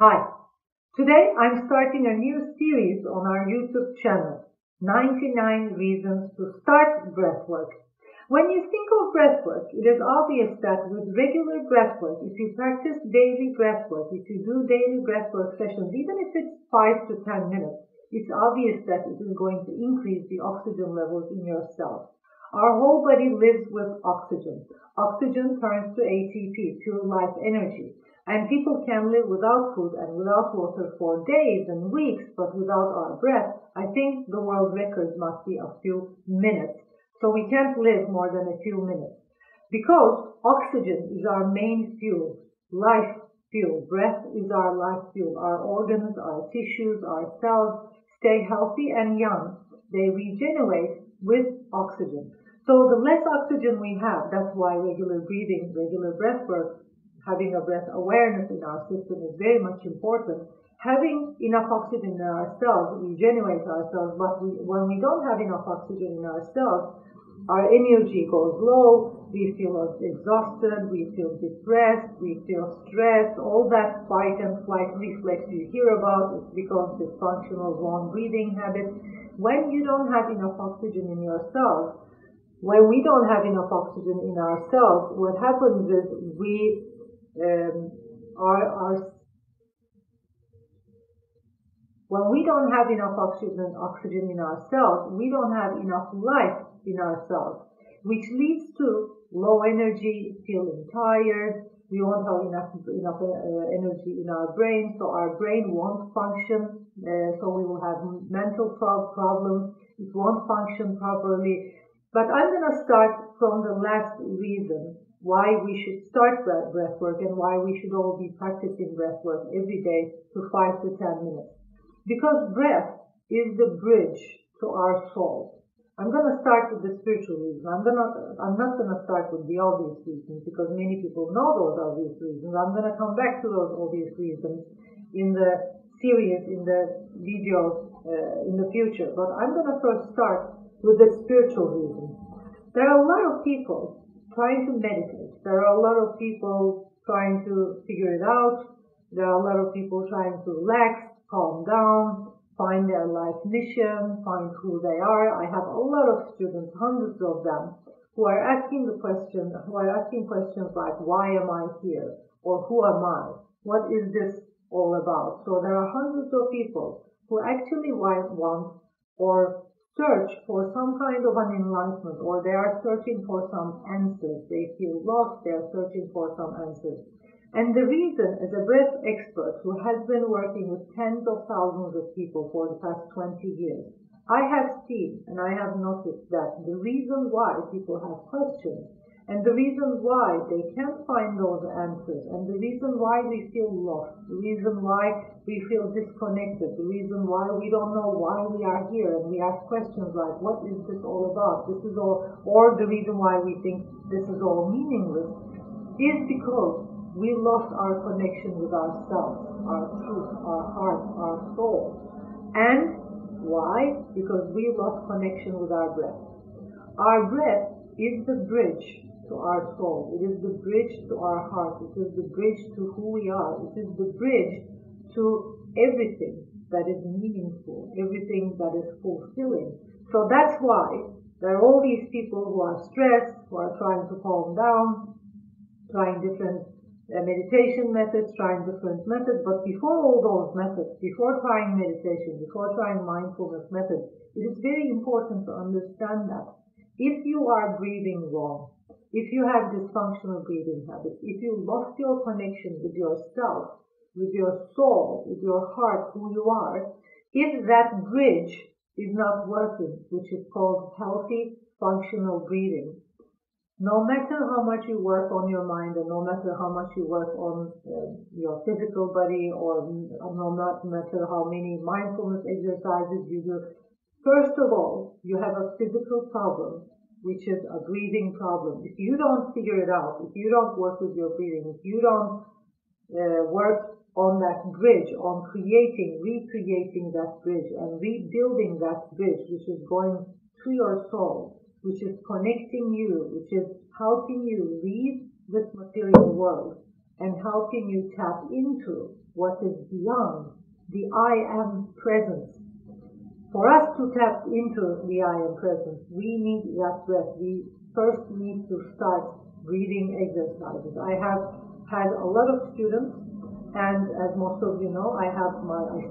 Hi, today I'm starting a new series on our YouTube channel, 99 Reasons to Start Breathwork. When you think of breathwork, it is obvious that with regular breathwork, if you practice daily breathwork, if you do daily breathwork sessions, even if it's 5 to 10 minutes, it's obvious that it is going to increase the oxygen levels in your cells. Our whole body lives with oxygen. Oxygen turns to ATP, pure life energy. And people can live without food and without water for days and weeks, but without our breath, I think the world record must be a few minutes. So we can't live more than a few minutes. Because oxygen is our main fuel, life fuel. Breath is our life fuel. Our organs, our tissues, our cells stay healthy and young. They regenerate with oxygen. So the less oxygen we have, that's why regular breathing, regular breath work, having a breath awareness in our system is very much important. Having enough oxygen in our cells, we regenerate ourselves, but when we don't have enough oxygen in our cells, our energy goes low, we feel exhausted, we feel depressed, we feel stressed, all that fight and flight reflex you hear about, it becomes dysfunctional wrong breathing habits. When you don't have enough oxygen in your cells, when we don't have enough oxygen in our cells, what happens is when we don't have enough oxygen in our cells, we don't have enough life in our cells, which leads to low energy, feeling tired. We won't have enough energy in our brain, so our brain won't function. So we will have mental problems. It won't function properly. But I'm going to start from the last reason why we should start breathwork and why we should all be practicing breathwork every day to 5 to 10 minutes. Because breath is the bridge to our soul. I'm going to start with the spiritual reason. I'm not going to start with the obvious reasons because many people know those obvious reasons. I'm going to come back to those obvious reasons in the series, in the videos in the future. But I'm going to first start with the spiritual reason. There are a lot of people trying to meditate. There are a lot of people trying to figure it out. There are a lot of people trying to relax, calm down, find their life mission, find who they are. I have a lot of students, hundreds of them, who are asking questions like, why am I here? Or who am I? What is this all about? So there are hundreds of people who actually want or search for some kind of an enlightenment, or they are searching for some answers. They feel lost, they are searching for some answers. And the reason, as a breath expert who has been working with tens of thousands of people for the past 20 years, I have seen and I have noticed that the reason why people have questions and the reason why they can't find those answers and the reason why we feel lost, the reason why we feel disconnected, the reason why we don't know why we are here and we ask questions like, what is this all about? This is all, or the reason why we think this is all meaningless is because we lost our connection with ourselves, our truth, our heart, our soul. And why? Because we lost connection with our breath. Our breath is the bridge to our soul. It is the bridge to our heart. It is the bridge to who we are. It is the bridge to everything that is meaningful, everything that is fulfilling. So that's why there are all these people who are stressed, who are trying to calm down, trying different meditation methods, trying different methods. But before all those methods, before trying meditation, before trying mindfulness methods, it is very important to understand that if you are breathing wrong, if you have dysfunctional breathing habits, if you lost your connection with yourself, with your soul, with your heart, who you are, if that bridge is not working, which is called healthy, functional breathing, no matter how much you work on your mind and no matter how much you work on your physical body or no matter how many mindfulness exercises you do, first of all, you have a physical problem, which is a breathing problem. If you don't figure it out, if you don't work with your breathing, if you don't work on that bridge, on recreating that bridge and rebuilding that bridge, which is going to your soul, which is connecting you, which is helping you leave this material world and helping you tap into what is beyond the I am presence. For us to tap into the I am presence, we need that breath. We first need to start breathing exercises. I have had a lot of students, and as most of you know, I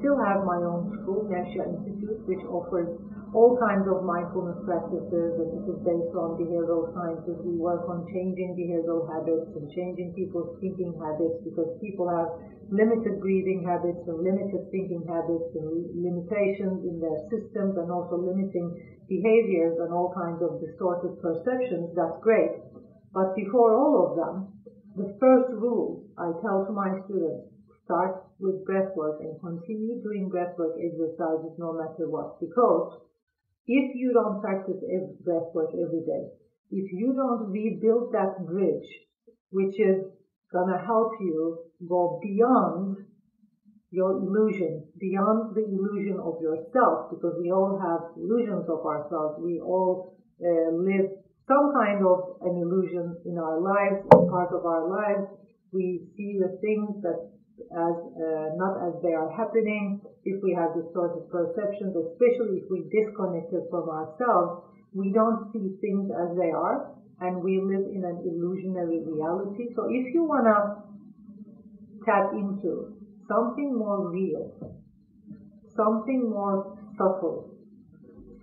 still have my own school, Nefşa Institute, which offers all kinds of mindfulness practices, and this is based on behavioral sciences. We work on changing behavioral habits and changing people's thinking habits, because people have limited breathing habits and limited thinking habits and limitations in their systems, and also limiting behaviors and all kinds of distorted perceptions. That's great. But before all of them, the first rule I tell to my students: start with breathwork and continue doing breathwork exercises no matter what. Because if you don't practice breathwork every day, if you don't rebuild that bridge, which is gonna help you go beyond your illusion, beyond the illusion of yourself, because we all have illusions of ourselves. We all live some kind of an illusion in our lives, part of our lives. We see the things that as not as they are happening. If we have distorted perceptions, especially if we disconnected from ourselves, we don't see things as they are, and we live in an illusionary reality. So if you want to tap into something more real, something more subtle,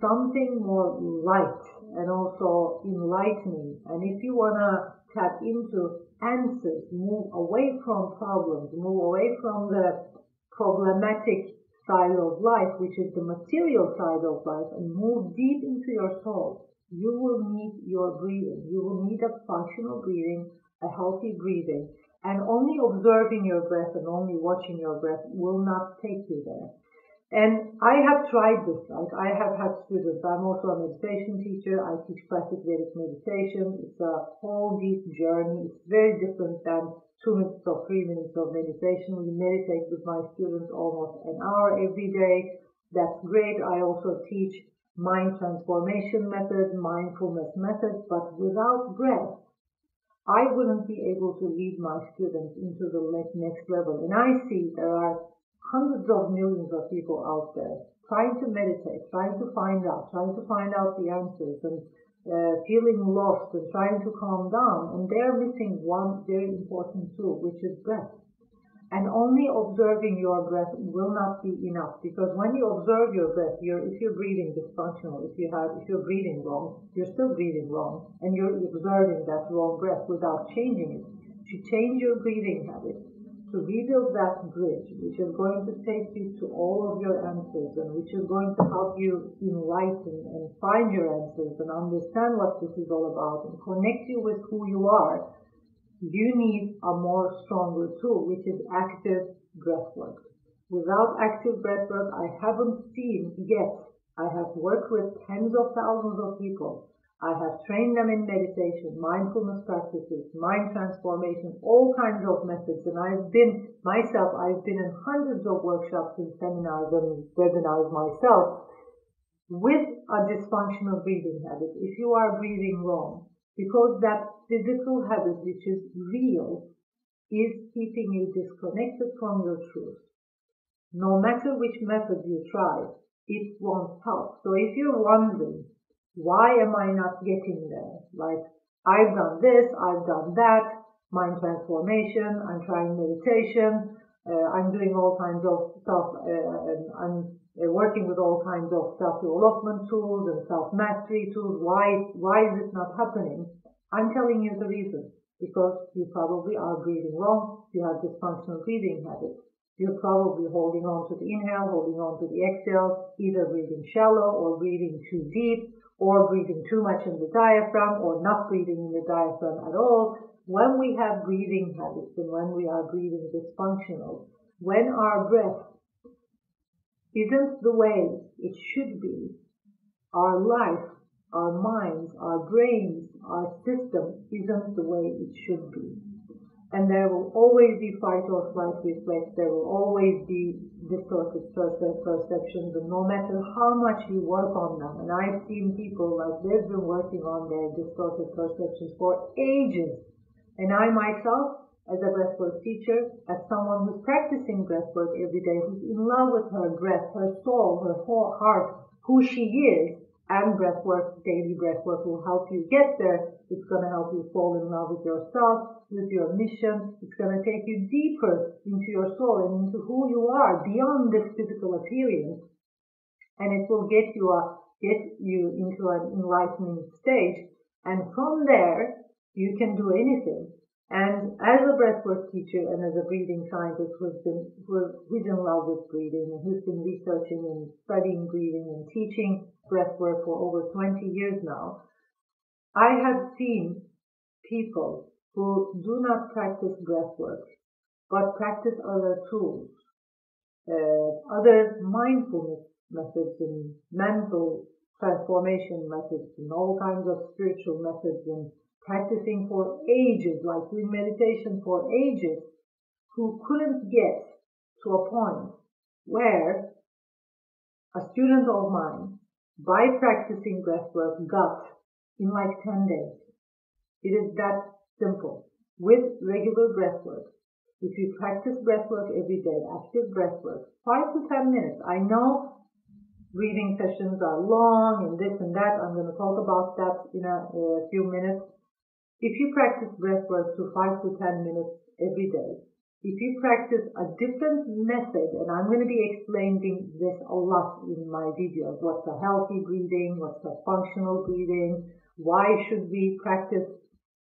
something more light and also enlightening, and if you want to tap into answers, move away from problems, move away from the problematic side of life, which is the material side of life, and move deep into your soul, you will need your breathing. You will need a functional breathing, a healthy breathing, and only observing your breath and only watching your breath will not take you there. And I have tried this. Like, I have had students. I'm also a meditation teacher. I teach classic Vedic meditation. It's a whole deep journey. It's very different than 2 minutes or 3 minutes of meditation. We meditate with my students almost an hour every day. That's great. I also teach mind transformation methods, mindfulness methods, but without breath, I wouldn't be able to lead my students into the next level. And I see there are hundreds of millions of people out there trying to meditate, trying to find out the answers, and feeling lost and trying to calm down. And they're missing one very important tool, which is breath. And only observing your breath will not be enough, because when you observe your breath, if you're breathing dysfunctional, if you're breathing wrong, you're still breathing wrong, and you're observing that wrong breath without changing it. To change your breathing habits, to rebuild that bridge, which is going to take you to all of your answers, and which is going to help you enlighten and find your answers and understand what this is all about and connect you with who you are, you need a more stronger tool, which is active breathwork. Without active breathwork, I haven't seen yet. I have worked with tens of thousands of people. I have trained them in meditation, mindfulness practices, mind transformation, all kinds of methods. And I've been in hundreds of workshops and seminars and webinars myself with a dysfunctional breathing habit. If you are breathing wrong, because that physical habit, which is real, is keeping you disconnected from your truth. No matter which method you try, it won't help. So if you're wondering, why am I not getting there? Like, I've done this, I've done that, mind transformation, I'm trying meditation, I'm doing all kinds of stuff, I'm working with all kinds of self-development tools and self-mastery tools. Why is it not happening? I'm telling you the reason. Because you probably are breathing wrong, you have dysfunctional breathing habits. You're probably holding on to the inhale, holding on to the exhale, either breathing shallow or breathing too deep, or breathing too much in the diaphragm, or not breathing in the diaphragm at all. When we have breathing habits and when we are breathing dysfunctional, when our breath isn't the way it should be, our life, our minds, our brains, our system isn't the way it should be. And there will always be fight or flight reflex, there will always be distorted perceptions, and no matter how much you work on them, and I've seen people like they've been working on their distorted perceptions for ages, and I myself as a breathwork teacher, as someone who's practicing breathwork every day, who's in love with her breath, her soul, her whole heart, who she is, and breathwork, daily breathwork will help you get there. It's going to help you fall in love with yourself, with your mission. It's going to take you deeper into your soul and into who you are beyond this physical appearance. And it will get you into an enlightening stage. And from there, you can do anything. And as a breathwork teacher and as a breathing scientist who's in love with breathing and who's been researching and studying breathing and teaching breathwork for over 20 years now, I have seen people who do not practice breathwork but practice other tools, other mindfulness methods and mental transformation methods and all kinds of spiritual methods and practicing for ages, like doing meditation for ages, who couldn't get to a point where a student of mine, by practicing breathwork, got in like 10 days. It is that simple. With regular breathwork, if you practice breathwork every day, active breathwork, 5 to 10 minutes. I know breathing sessions are long and this and that. I'm going to talk about that in a few minutes. If you practice breathwork to 5 to 10 minutes every day, if you practice a different method, and I'm going to be explaining this a lot in my videos, what's a healthy breathing, what's a functional breathing, why should we practice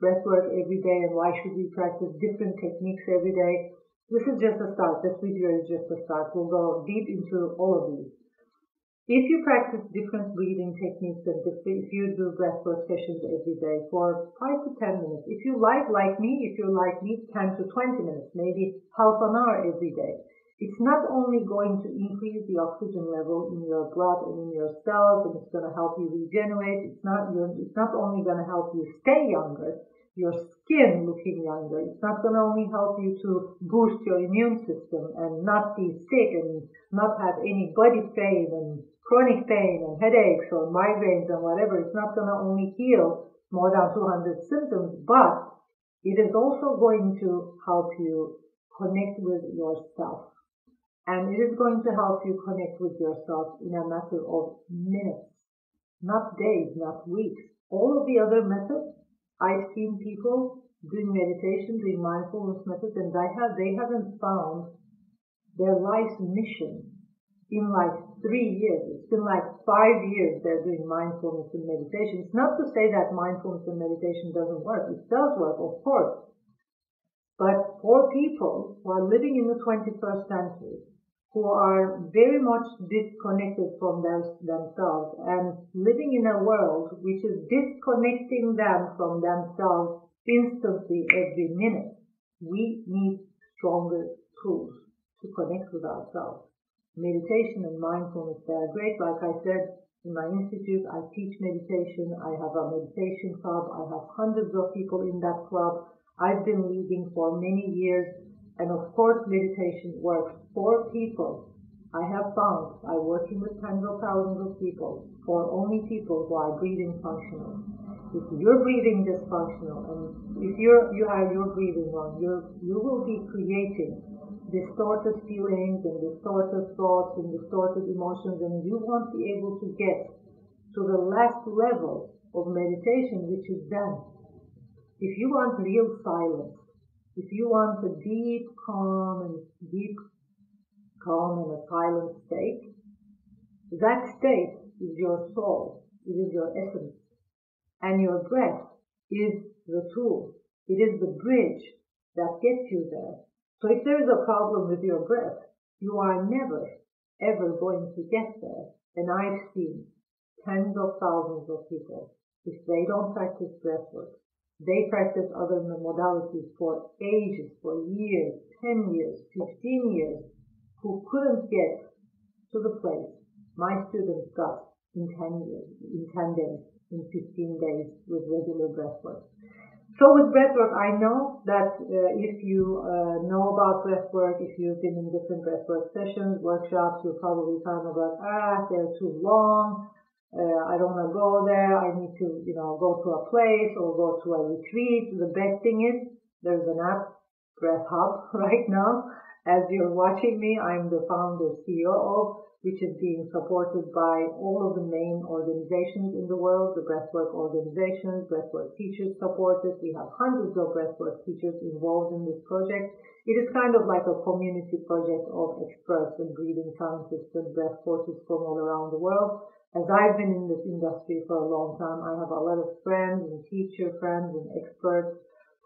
breathwork every day, and why should we practice different techniques every day. This is just a start. This video is just a start. We'll go deep into all of these. If you practice different breathing techniques and if you do breathwork sessions every day for 5 to 10 minutes, if you like me, 10 to 20 minutes, maybe half an hour every day, it's not only going to increase the oxygen level in your blood and in your cells, and it's going to help you regenerate. It's not only going to help you stay younger, your skin looking younger. It's not going to only help you to boost your immune system and not be sick and not have any body pain and chronic pain and headaches or migraines and whatever. It's not going to only heal more than 200 symptoms, but it is also going to help you connect with yourself. And it is going to help you connect with yourself in a matter of minutes, not days, not weeks. All of the other methods, I've seen people doing meditation, doing mindfulness methods, and they haven't found their life's mission in like 3 years. It's been like 5 years they're doing mindfulness and meditation. It's not to say that mindfulness and meditation doesn't work. It does work, of course. But for people who are living in the 21st century, who are very much disconnected from themselves and living in a world which is disconnecting them from themselves instantly every minute, we need stronger tools to connect with ourselves. Meditation and mindfulness, they are great. Like I said, in my institute, I teach meditation. I have a meditation club. I have hundreds of people in that club. I've been leading for many years. And of course, meditation works for people. I have found, I'm working with tens of thousands of people, for only people who are breathing functional. If you're breathing dysfunctional, and if you have your breathing wrong, you will be creating distorted feelings and distorted thoughts and distorted emotions, and you won't be able to get to the last level of meditation, which is Zen. If you want real silence, if you want a deep calm and a silent state, that state is your soul, it is your essence. And your breath is the tool, it is the bridge that gets you there. So if there is a problem with your breath, you are never, ever going to get there. And I've seen tens of thousands of people, if they don't practice breathwork, they practice other modalities for ages, for years, 10 years, 15 years, who couldn't get to the place my students got in 10 years, in 10 days, in 15 days with regular breathwork. So with breathwork, I know that if you know about breathwork, if you've been in different breathwork sessions, workshops, you're probably kind of like, they're too long. I don't want to go there. I need to, go to a place or go to a retreat. The best thing is there's an app Breath Hub right now. As you're watching me, I'm the founder CEO, which is being supported by all of the main organizations in the world, the breathwork organizations, breathwork teachers support it. We have hundreds of breathwork teachers involved in this project. It is kind of like a community project of experts and breathing scientists and breath coaches from all around the world. As I've been in this industry for a long time, I have a lot of friends and teacher friends and experts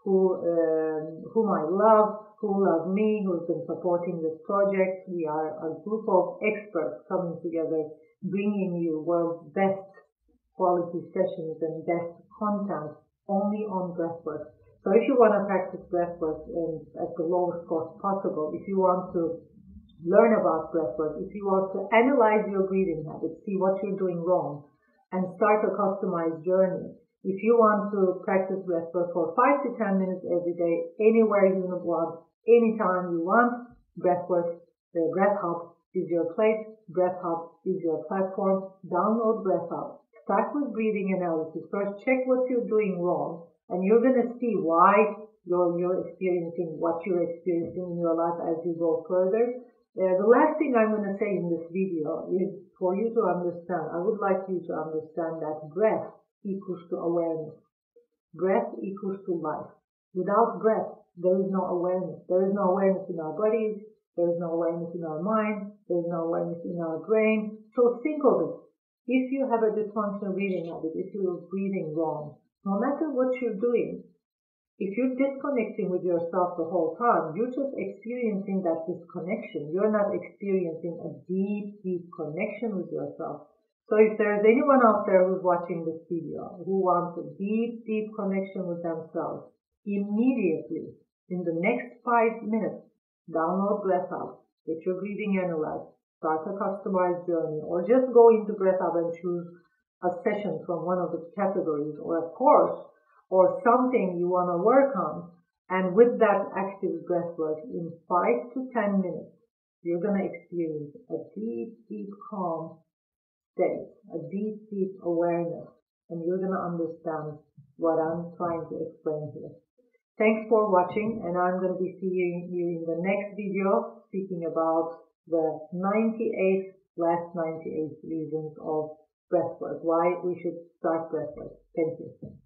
whom I love, who love me, who've been supporting this project. We are a group of experts coming together, bringing you world's best quality sessions and best content only on breathwork. So if you want to practice breathwork at the lowest cost possible, if you want to learn about breathwork, if you want to analyze your breathing habits, see what you're doing wrong, and start a customized journey, if you want to practice breathwork for 5 to 10 minutes every day, anywhere you want, anytime you want, Breath Hub is your place. Breath Hub is your platform. Download Breath Hub. Start with breathing analysis. First, check what you're doing wrong, and you're going to see why you're experiencing what you're experiencing in your life as you go further. The last thing I'm going to say in this video is for you to understand. I would like you to understand that breath equals to awareness. Breath equals to life. Without breath, there is no awareness. There is no awareness in our bodies. There is no awareness in our mind. There is no awareness in our brain. So think of it. If you have a dysfunctional breathing habit, if you're breathing wrong, no matter what you're doing, if you're disconnecting with yourself the whole time, you're just experiencing that disconnection. You're not experiencing a deep, deep connection with yourself. So if there's anyone out there who's watching this video who wants a deep, deep connection with themselves, immediately, in the next 5 minutes, download Breath Hub, get your breathing analyzed, start a customized journey, or just go into Breath Hub and choose a session from one of its categories, or a course, or something you want to work on. And with that active breathwork, in 5 to 10 minutes, you're going to experience a deep, deep calm state, a deep, deep awareness, and you're going to understand what I'm trying to explain here. Thanks for watching, and I'm going to be seeing you in the next video speaking about the last 98 reasons of breathwork, why we should start breathwork. Thank you.